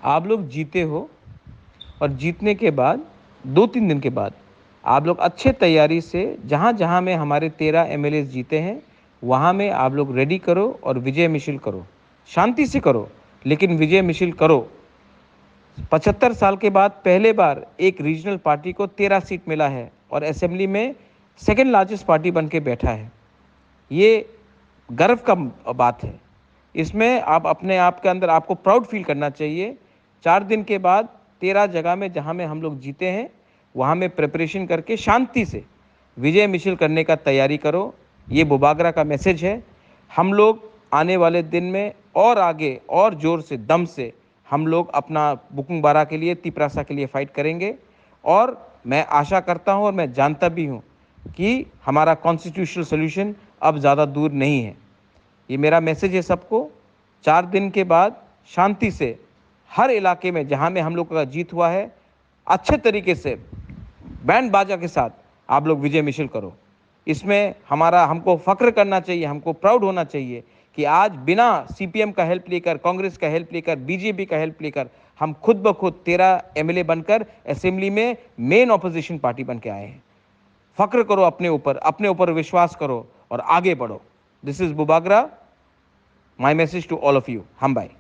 आप लोग जीते हो और जीतने के बाद 2-3 दिन के बाद आप लोग अच्छे तैयारी से जहाँ-जहाँ में हमारे 13 एमएलएज़ जीते हैं, वहाँ में आप लोग रेडी करो और विजय मिছিল करो। शांति से करो, लेकिन विजय मिছিল करो। 75 साल के बाद पहले बार एक रीजनल पार्टी को 13 सीट मिला है और असेंबली में सेकंड लार्जेस्ट पार्टी बन के बैठा है। ये गर्व का बात है। इसमें आप अपने आप के अंदर आपको प्राउड फील करना चाहिए। 4 दिन के बाद 13 जगह में जहाँ में हम लोग जीते हैं, वहाँ में प्रिपरेशन करके शांति से विजय मिছিল करने का तैयारी करो। ये बुबागरा का मैसेज है। हम लोग आने वाले दिन में और आगे और ज़ोर से, दम से हम लोग अपना बुकुंग बारा के लिए, तिपरासा के लिए फाइट करेंगे। और मैं आशा करता हूँ और मैं जानता भी हूँ कि हमारा कॉन्स्टिट्यूशनल सॉल्यूशन अब ज़्यादा दूर नहीं है। ये मेरा मैसेज है सबको। 4 दिन के बाद शांति से हर इलाके में जहाँ में हम लोग का जीत हुआ है, अच्छे तरीके से बैंड बाजा के साथ आप लोग विजय मिছিল करो। इसमें हमको फ़ख्र करना चाहिए, हमको प्राउड होना चाहिए कि आज बिना सीपीएम का हेल्प लेकर, कांग्रेस का हेल्प लेकर, बीजेपी का हेल्प लेकर हम खुद ब खुद 13 एमएलए बनकर असेंबली में मेन ऑपोजिशन पार्टी बन के आए हैं। फ़ख्र करो अपने ऊपर विश्वास करो और आगे बढ़ो। दिस इज़ बुबागरा, my message to all of you. हम बाय।